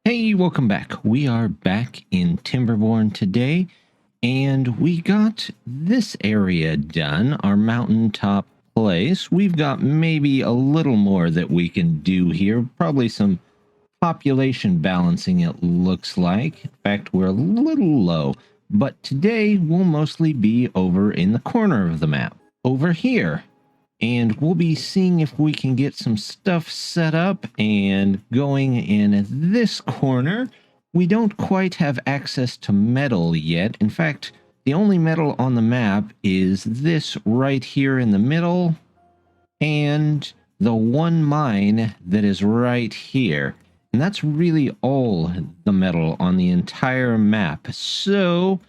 Hey, welcome back. We are back in Timberborn today, and we got this area done, our mountaintop place. We've got maybe a little more that we can do here, probably some population balancing it looks like. In fact, we're a little low, but today we'll mostly be over in the corner of the map, over here. And we'll be seeing if we can get some stuff set up and going in this corner. We don't quite have access to metal yet. In fact, the only metal on the map is this right here in the middle and the one mine that is right here. And that's really all the metal on the entire map. So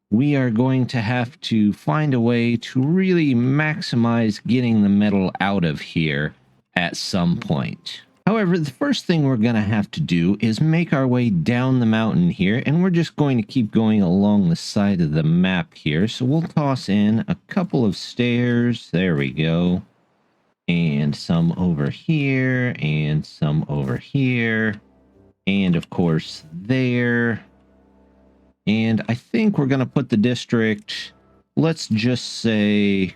we are going to have to find a way to really maximize getting the metal out of here at some point. However, the first thing we're going to have to do is make our way down the mountain here, and we're just going to keep going along the side of the map here. So we'll toss in a couple of stairs. There we go. And some over here, and some over here, and of course there. And I think we're going to put the district, let's just say,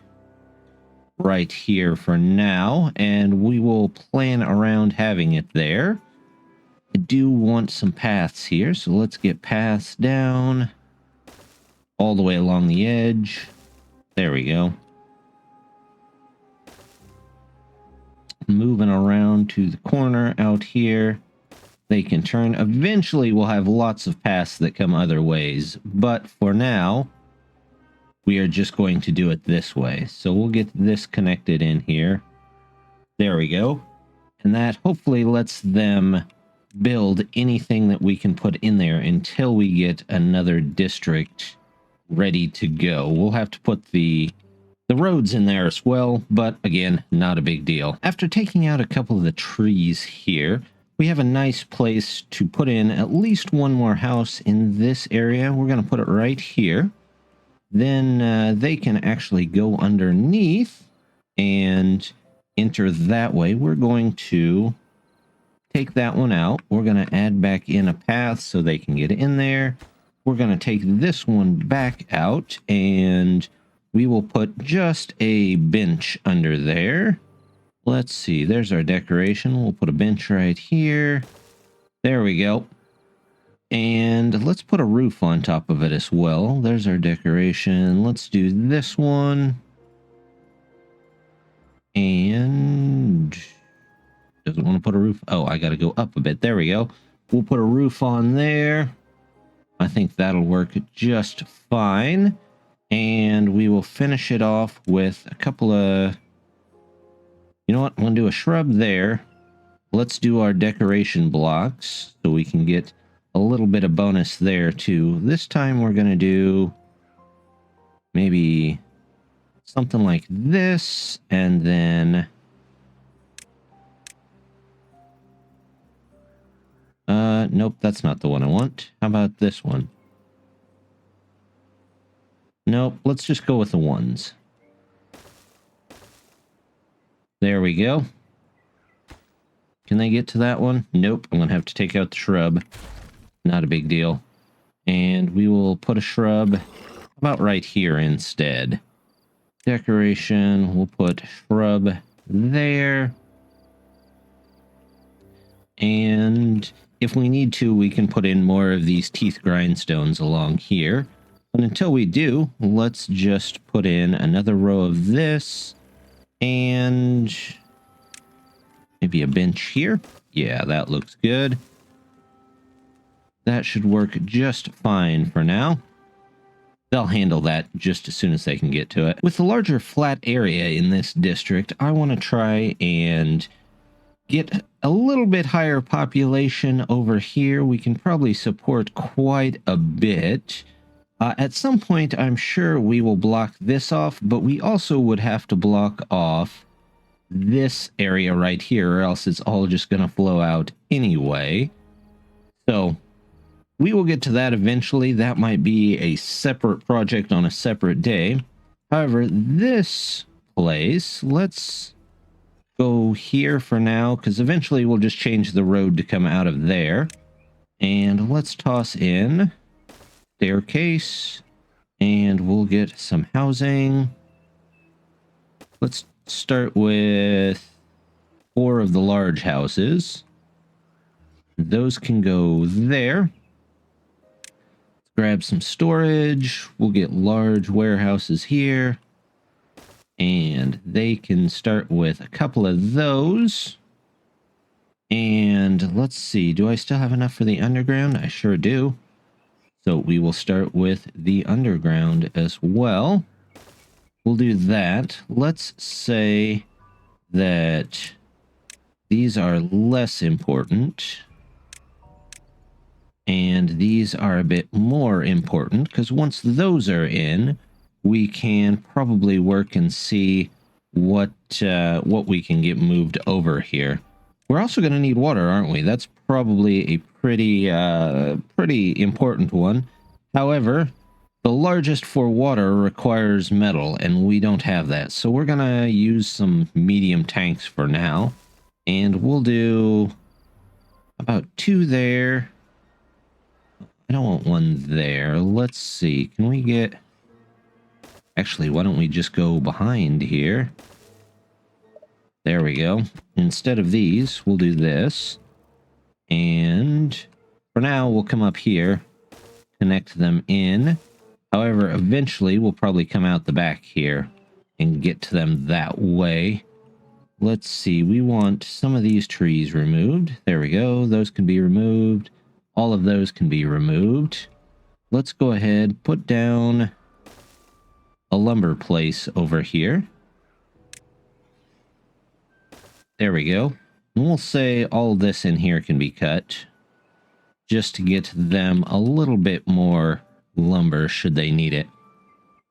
right here for now, and we will plan around having it there. I do want some paths here, so let's get paths down all the way along the edge. There we go. Moving around to the corner out here. They can turn. Eventually, we'll have lots of paths that come other ways. But for now, we are just going to do it this way. So we'll get this connected in here. There we go. And that hopefully lets them build anything that we can put in there until we get another district ready to go. We'll have to put the roads in there as well. But again, not a big deal. After taking out a couple of the trees here, we have a nice place to put in at least one more house in this area. We're going to put it right here. Then they can actually go underneath and enter that way. We're going to take that one out. We're going to add back in a path so they can get in there. We're going to take this one back out, and we will put just a bench under there. Let's see, there's our decoration. We'll put a bench right here. There we go. And let's put a roof on top of it as well. There's our decoration. Let's do this one. And doesn't want to put a roof. Oh, I got to go up a bit. There we go. We'll put a roof on there. I think that'll work just fine. And we will finish it off with a couple of... You know what? I'm going to do a shrub there. Let's do our decoration blocks so we can get a little bit of bonus there too. This time we're going to do maybe something like this, and then nope, that's not the one I want. How about this one? Nope, let's just go with the ones. There we go. Can they get to that one? Nope. I'm going to have to take out the shrub. Not a big deal. And we will put a shrub about right here instead. Decoration. We'll put shrub there. And if we need to, we can put in more of these teeth grindstones along here. But until we do, let's just put in another row of this. And maybe a bench here. Yeah, that looks good. That should work just fine for now. They'll handle that just as soon as they can get to it. With the larger flat area in this district, I want to try and get a little bit higher population over here. We can probably support quite a bit. At some point, I'm sure we will block this off, but we also would have to block off this area right here, or else it's all just going to flow out anyway. So we will get to that eventually. That might be a separate project on a separate day. However, this place, let's go here for now, because eventually we'll just change the road to come out of there. And let's toss in staircase, and we'll get some housing. Let's start with 4 of the large houses. Those can go there. Let's grab some storage. We'll get large warehouses here. And they can start with a couple of those. And let's see, do I still have enough for the underground? I sure do. So we will start with the underground as well. We'll do that. Let's say that these are less important. And these are a bit more important, because once those are in, we can probably work and see what we can get moved over here. We're also going to need water, aren't we? That's probably a pretty important one. However, the largest for water requires metal, and we don't have that. So we're going to use some medium tanks for now. And we'll do about 2 there. I don't want 1 there. Let's see. Can we get... Actually, why don't we just go behind here? There we go. Instead of these, we'll do this. And for now, we'll come up here, connect them in. However, eventually, we'll probably come out the back here and get to them that way. Let's see. We want some of these trees removed. There we go. Those can be removed. All of those can be removed. Let's go ahead, put down a lumber place over here. There we go. And we'll say all this in here can be cut, just to get them a little bit more lumber should they need it.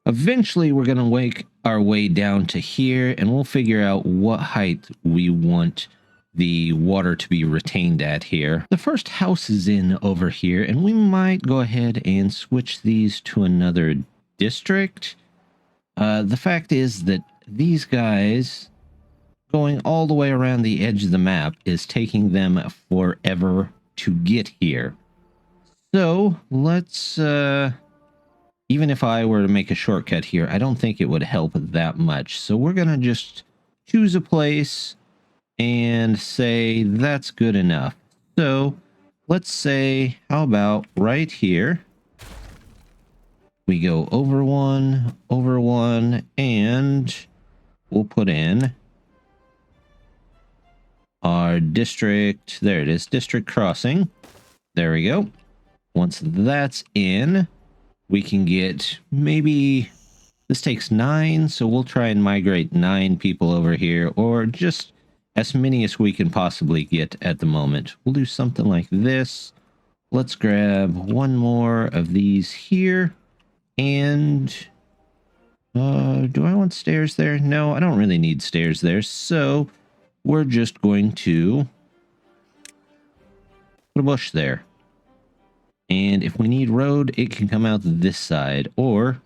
Eventually, we're going to make our way down to here, and we'll figure out what height we want the water to be retained at here. The first house is in over here, and we might go ahead and switch these to another district. The fact is that these guys going all the way around the edge of the map is taking them forever to get here. So let's, even if I were to make a shortcut here, I don't think it would help that much. So we're going to just choose a place and say that's good enough. So let's say, how about right here? We go over one, and we'll put in our district. There it is, district crossing. There we go. Once that's in, we can get maybe, this takes 9, so we'll try and migrate 9 people over here, or just as many as we can possibly get at the moment. We'll do something like this. Let's grab 1 more of these here. And do I want stairs there? No, I don't really need stairs there. So we're just going to put a bush there. And if we need road, it can come out this side, or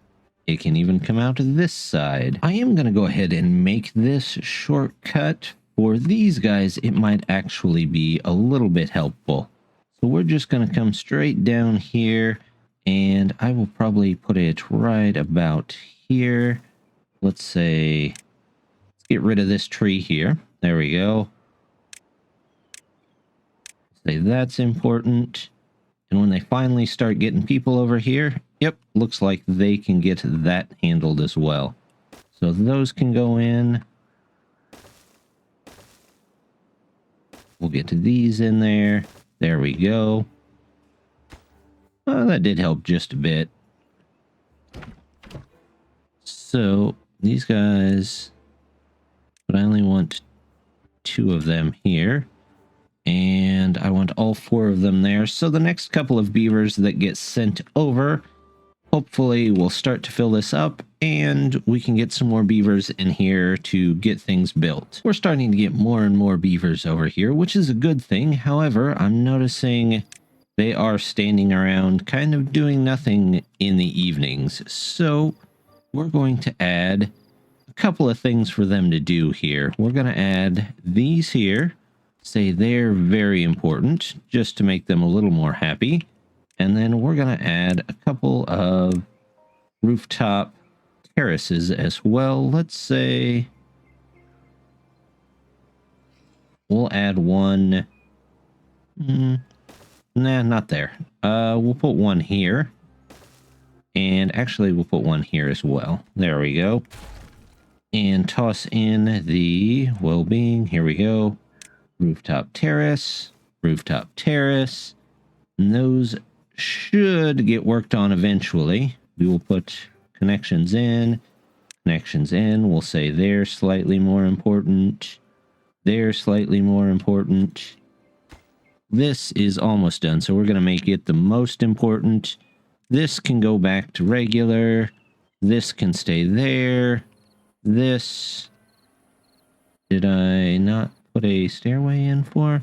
it can even come out this side. I am going to go ahead and make this shortcut. For these guys, it might actually be a little bit helpful. So we're just going to come straight down here, and I will probably put it right about here. Let's say, let's get rid of this tree here. There we go. Say that's important. And when they finally start getting people over here, yep, looks like they can get that handled as well. So those can go in. We'll get to these in there. There we go. Oh, that did help just a bit. So these guys, but I only want 2 of them here. And I want all 4 of them there. So the next couple of beavers that get sent over, hopefully we'll start to fill this up, and we can get some more beavers in here to get things built. We're starting to get more and more beavers over here, which is a good thing. However, I'm noticing they are standing around kind of doing nothing in the evenings. So we're going to add a couple of things for them to do here. We're going to add these here. Say they're very important, just to make them a little more happy. And then we're going to add a couple of rooftop terraces as well. Let's say we'll add one. Nah, not there. We'll put one here. And actually, we'll put one here as well. There we go. And toss in the well-being. Here we go. Rooftop terrace. Rooftop terrace. And those should get worked on eventually. We will put connections in. Connections in. We'll say they're slightly more important. They're slightly more important. This is almost done, so we're going to make it the most important. This can go back to regular. This can stay there. This... Did I not put a stairway in for?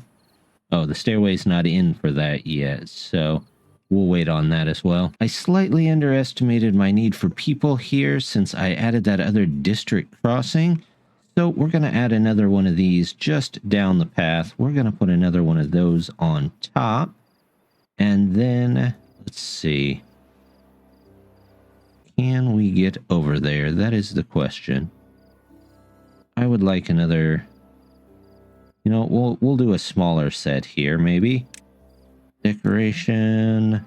Oh, the stairway's not in for that yet, so we'll wait on that as well. I slightly underestimated my need for people here since I added that other district crossing. So we're going to add another one of these just down the path. We're going to put another one of those on top. And then, let's see. Can we get over there? That is the question. I would like another... You know, we'll do a smaller set here, maybe. Decoration.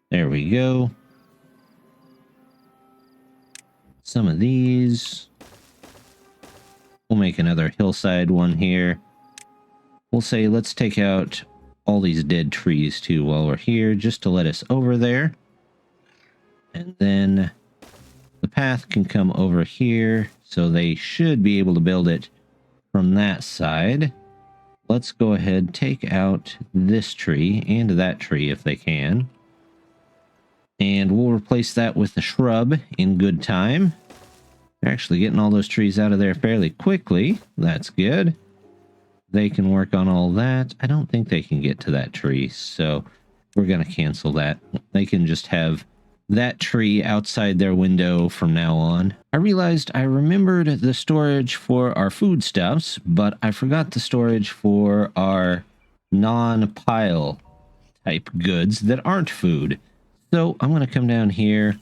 There we go. Some of these. We'll make another hillside one here. We'll say let's take out all these dead trees too while we're here, just to let us over there. And then the path can come over here, so they should be able to build it from that side. Let's go ahead, take out this tree and that tree if they can. And we'll replace that with a shrub in good time. They're actually getting all those trees out of there fairly quickly. That's good. They can work on all that. I don't think they can get to that tree, so we're going to cancel that. They can just have that tree outside their window from now on. I realized I remembered the storage for our foodstuffs, but I forgot the storage for our non-pile type goods that aren't food. So I'm going to come down here.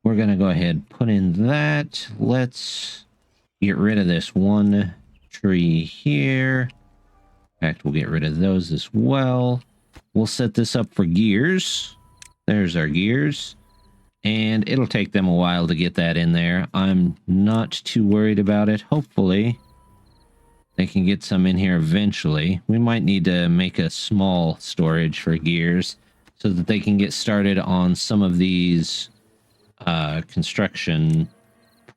We're going to go ahead and put in that. Let's get rid of this one tree here. In fact, we'll get rid of those as well. We'll set this up for gears. There's our gears. And it'll take them a while to get that in there. I'm not too worried about it. Hopefully, they can get some in here eventually. We might need to make a small storage for gears so that they can get started on some of these construction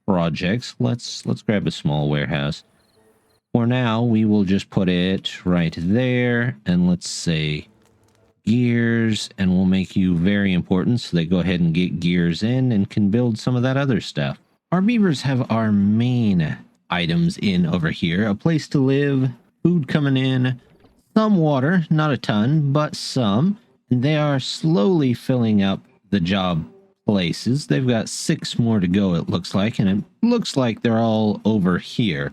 projects. Let's grab a small warehouse. For now, we will just put it right there. And let's say gears, and we'll make you very important so they go ahead and get gears in and can build some of that other stuff. Our beavers have our main items in over here. A place to live, food coming in, some water, not a ton, but some. And they are slowly filling up the job places. They've got 6 more to go, it looks like, and it looks like they're all over here.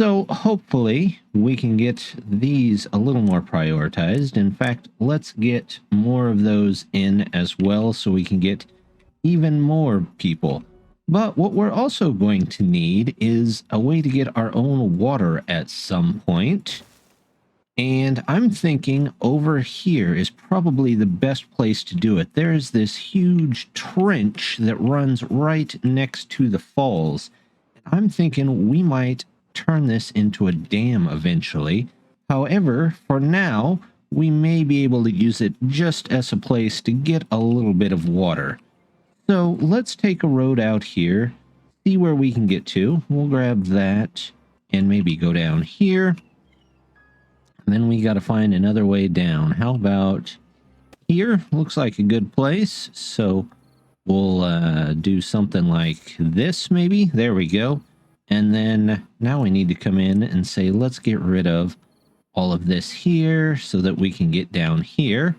So hopefully we can get these a little more prioritized. In fact, let's get more of those in as well so we can get even more people. But what we're also going to need is a way to get our own water at some point. And I'm thinking over here is probably the best place to do it. There's this huge trench that runs right next to the falls. I'm thinking we might turn this into a dam eventually. However, for now, we may be able to use it just as a place to get a little bit of water. So let's take a road out here, see where we can get to. We'll grab that and maybe go down here. And then we got to find another way down. How about here? Looks like a good place. So we'll do something like this maybe. There we go. And then now we need to come in and say, let's get rid of all of this here so that we can get down here.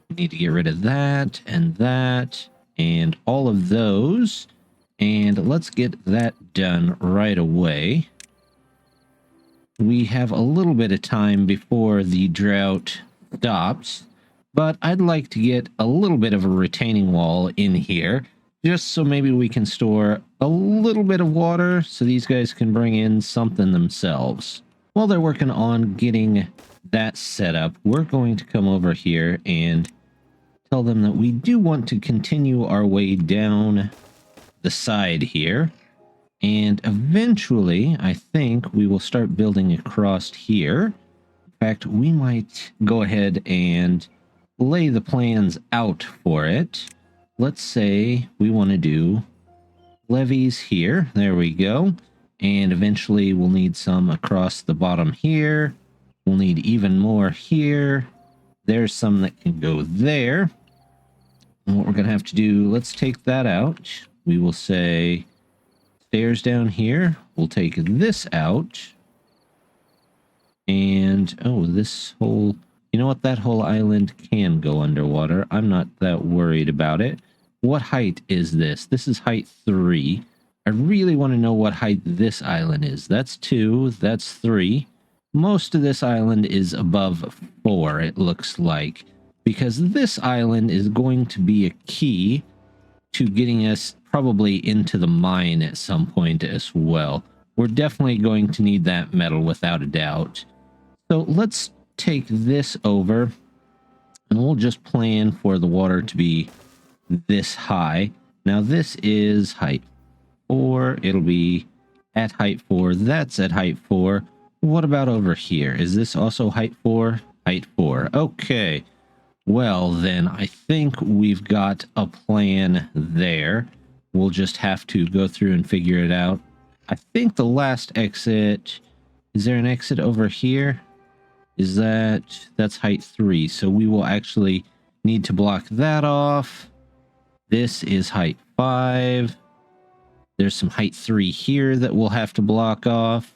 We need to get rid of that and all of those. And let's get that done right away. we have a little bit of time before the drought stops, but I'd like to get a little bit of a retaining wall in here, just so maybe we can store a little bit of water so these guys can bring in something themselves. While they're working on getting that set up, we're going to come over here and tell them that we do want to continue our way down the side here. And eventually, I think we will start building across here. In fact, we might go ahead and lay the plans out for it. Let's say we want to do levees here. There we go. And eventually we'll need some across the bottom here. We'll need even more here. There's some that can go there. And what we're going to have to do, let's take that out. We will say stairs down here. We'll take this out. And, oh, this whole... You know what? That whole island can go underwater. I'm not that worried about it. What height is this? This is height 3. I really want to know what height this island is. That's 2. That's 3. Most of this island is above 4, it looks like. Because this island is going to be a key to getting us probably into the mine at some point as well. We're definitely going to need that metal without a doubt. So let's take this over and we'll just plan for the water to be this high. Now this is height 4. It'll be at height 4. That's at height 4. What about over here? Is this also height 4? Height 4. Okay. Well, then I think we've got a plan there. We'll just have to go through and figure it out. I think the last exit... Is there an exit over here? Is that's height 3. So we will actually need to block that off. This is height 5. There's some height 3 here that we'll have to block off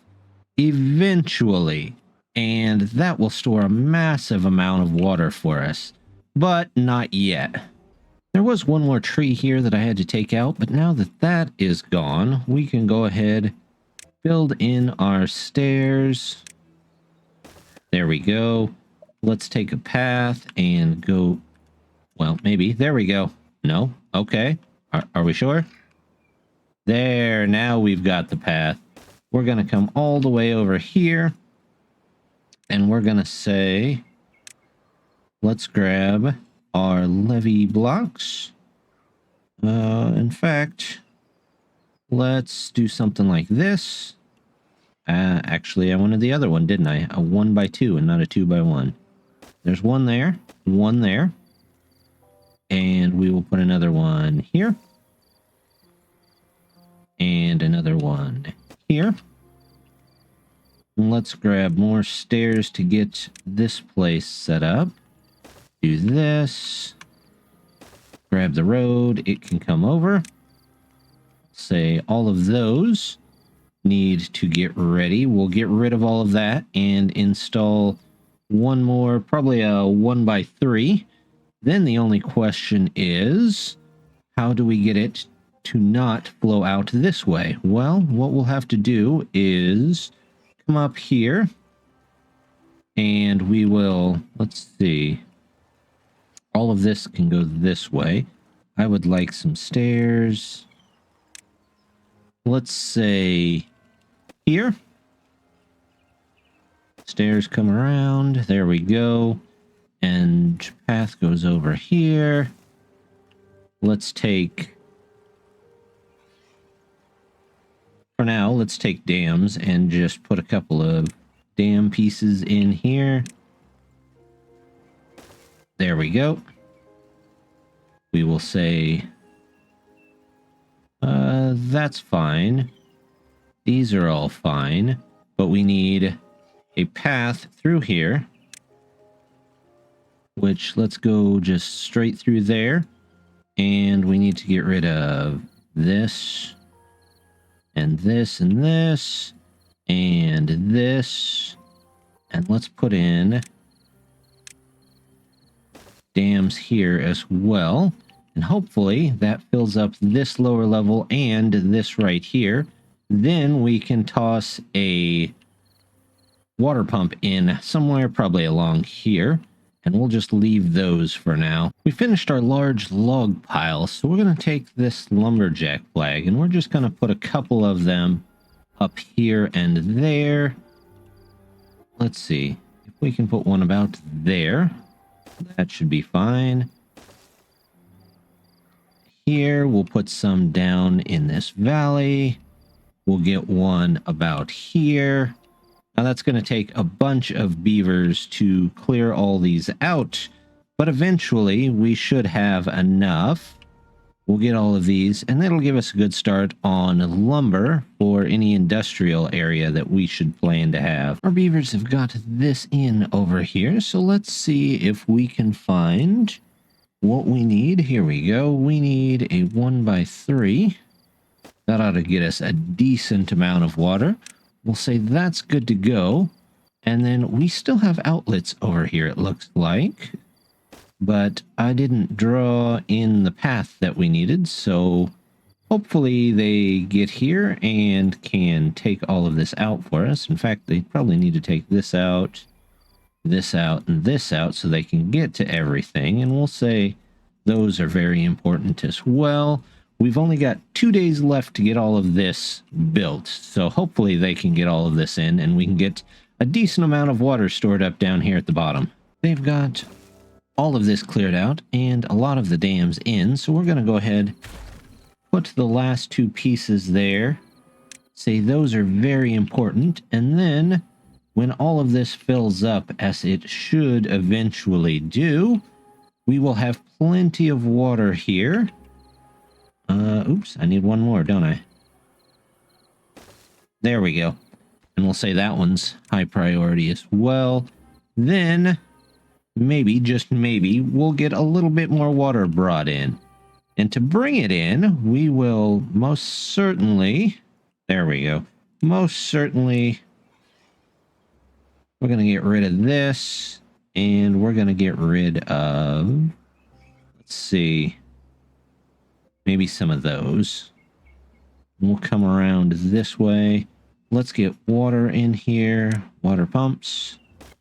eventually. And that will store a massive amount of water for us. But not yet. There was one more tree here that I had to take out, but now that that is gone, we can go ahead, build in our stairs. There we go. Let's take a path and go... Well, maybe. There we go. No? Okay. Are we sure? There. Now we've got the path. We're going to come all the way over here. And we're going to say... Let's grab our levee blocks. In fact, let's do something like this. Actually, I wanted the other one, didn't I? A 1x2 and not a 2x1. There's one there, and we will put another one here, and another one here. And let's grab more stairs to get this place set up. Do this. Grab the road. It can come over. Say all of those need to get ready. We'll get rid of all of that and install one more, probably a 1x3. Then the only question is, how do we get it to not flow out this way? Well, what we'll have to do is come up here and we will, let's see. All of this can go this way. I would like some stairs. Let's say here. Stairs come around. There we go. And path goes over here. Let's take... For now, let's take dams and just put a couple of dam pieces in here. There we go. We will say, that's fine. These are all fine, but we need a path through here, which let's go just straight through there. And we need to get rid of this, and this, and this, and this. And let's put in dams here as well, and hopefully that fills up this lower level and this right here. Then we can toss a water pump in somewhere probably along here, and we'll just leave those for now. We finished our large log pile, so we're going to take this lumberjack flag and we're just going to put a couple of them up here and there. Let's see if we can put one about there. That should be fine. Here, we'll put some down in this valley. We'll get one about here. Now that's going to take a bunch of beavers to clear all these out, but eventually we should have enough. We'll get all of these, and that'll give us a good start on lumber for any industrial area that we should plan to have. Our beavers have got this in over here, so let's see if we can find what we need. Here we go. We need a 1x3. That ought to get us a decent amount of water. We'll say that's good to go. And then we still have outlets over here, it looks like. But I didn't draw in the path that we needed, so hopefully they get here and can take all of this out for us. In fact, they probably need to take this out, and this out so they can get to everything. And we'll say those are very important as well. We've only got 2 days left to get all of this built, so hopefully they can get all of this in and we can get a decent amount of water stored up down here at the bottom. They've got all of this cleared out and a lot of the dams in, so we're going to go ahead, put the last 2 pieces there, say those are very important, and then when all of this fills up, as it should eventually do, we will have plenty of water here. Oops, I need one more, don't I? There we go. And we'll say that one's high priority as well. Then, maybe, just maybe, we'll get a little bit more water brought in. And to bring it in, we will most certainly... There we go. Most certainly... We're going to get rid of this. And we're going to get rid of... Let's see... Maybe some of those. We'll come around this way. Let's get water in here. Water pumps.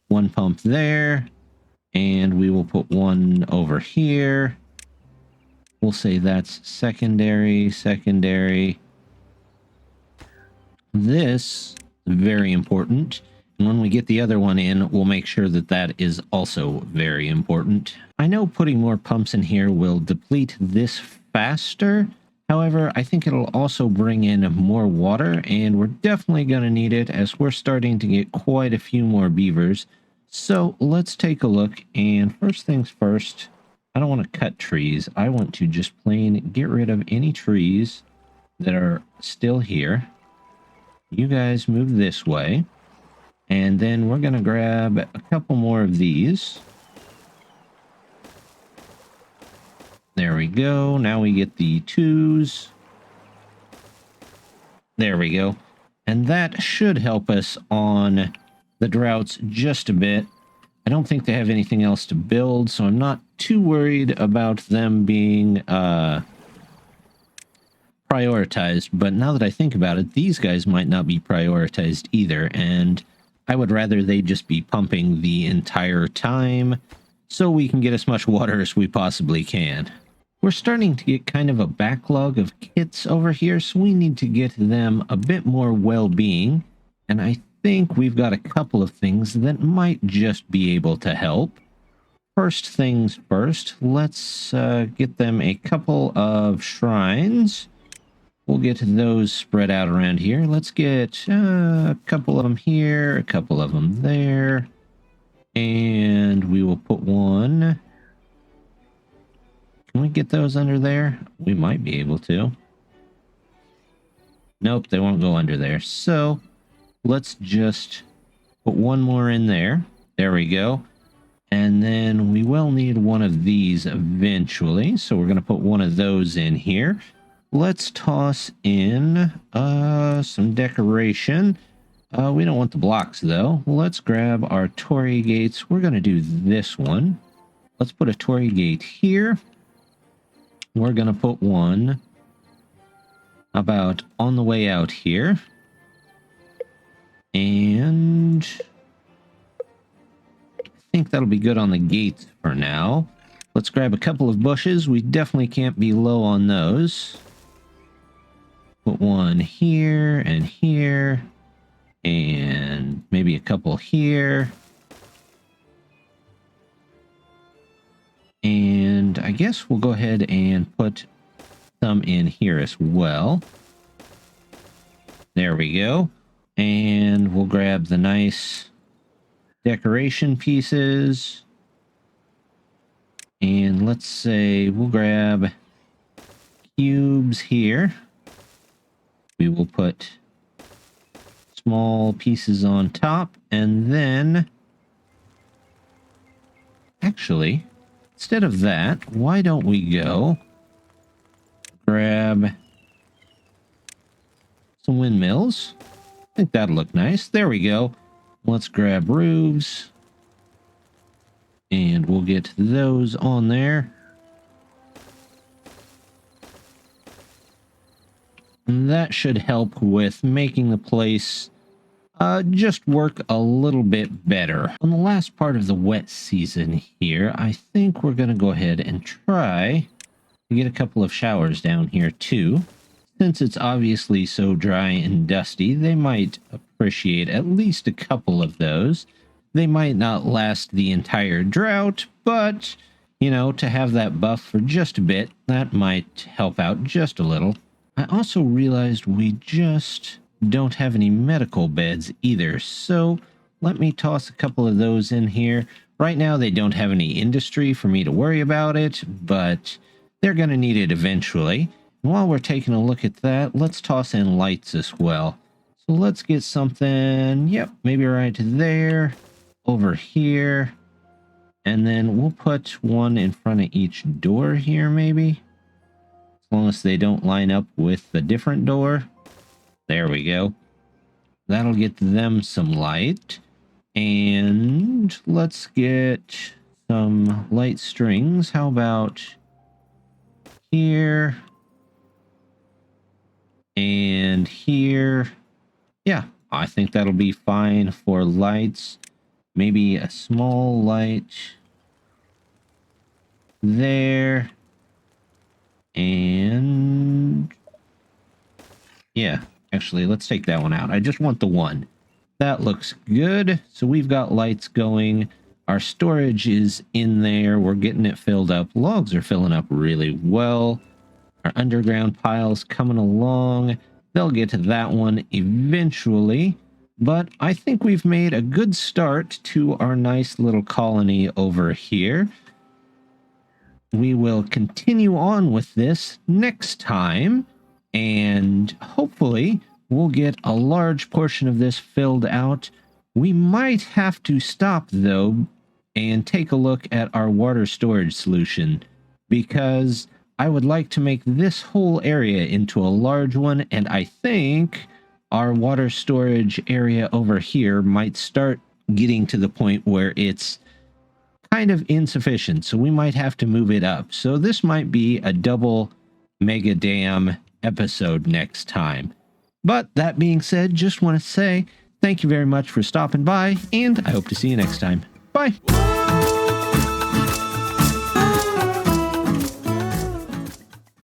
1 pump there. And we will put one over here. We'll say that's secondary. This is very important. And when we get the other one in, we'll make sure that that is also very important. I know putting more pumps in here will deplete this faster. However, I think it'll also bring in more water, and we're definitely going to need it as we're starting to get quite a few more beavers. So let's take a look, and first things first, I don't want to cut trees. I want to just plain get rid of any trees that are still here. You guys move this way, and then we're going to grab a couple more of these. There we go. Now we get the 2s. There we go. And that should help us on the droughts just a bit. I don't think they have anything else to build, so I'm not too worried about them being prioritized. But now that I think about it, these guys might not be prioritized either, and I would rather they just be pumping the entire time so we can get as much water as we possibly can. We're starting to get kind of a backlog of kits over here, so we need to get them a bit more well-being, and I think we've got a couple of things that might just be able to help. First things first, let's get them a couple of shrines. We'll get those spread out around here. Let's get a couple of them here, a couple of them there, and we will put one... Can we get those under there? We might be able to. Nope, they won't go under there. So let's just put one more in there. There we go. And then we will need one of these eventually. So we're going to put one of those in here. Let's toss in some decoration. We don't want the blocks though. Let's grab our Torii gates. We're going to do this one. Let's put a Torii gate here. We're going to put one about on the way out here. And think that'll be good on the gates for now. Let's grab a couple of bushes. We definitely can't be low on those. Put one here and here. And maybe a couple here. And I guess we'll go ahead and put some in here as well. There we go. And we'll grab the nice decoration pieces. And let's say we'll grab cubes here. We will put small pieces on top, and then actually, instead of that, why don't we go grab some windmills? I think that'll look nice. There we go. Let's grab roofs, and we'll get those on there. And that should help with making the place just work a little bit better. On the last part of the wet season here, I think we're going to go ahead and try to get a couple of showers down here too. Since it's obviously so dry and dusty, they might appreciate at least a couple of those. They might not last the entire drought, but, you know, to have that buff for just a bit, that might help out just a little. I also realized we just don't have any medical beds either, so let me toss a couple of those in here. Right now they don't have any industry for me to worry about it, but they're going to need it eventually. And while we're taking a look at that, let's toss in lights as well. So let's get something, yep, maybe right there, over here, and then we'll put one in front of each door here maybe, as long as they don't line up with a different door. There we go. That'll get them some light. And let's get some light strings. How about here and here? Yeah, I think that'll be fine for lights. Maybe a small light there. And yeah. Actually, let's take that one out. I just want the one. That looks good. So we've got lights going. Our storage is in there. We're getting it filled up. Logs are filling up really well. Our underground pile's coming along. They'll get to that one eventually. But I think we've made a good start to our nice little colony over here. We will continue on with this next time. And hopefully we'll get a large portion of this filled out. We might have to stop though and take a look at our water storage solution, because I would like to make this whole area into a large one, and I think our water storage area over here might start getting to the point where it's kind of insufficient, so we might have to move it up. So this might be a double mega dam episode next time. But that being said, just want to say thank you very much for stopping by, and I hope to see you next time. Bye.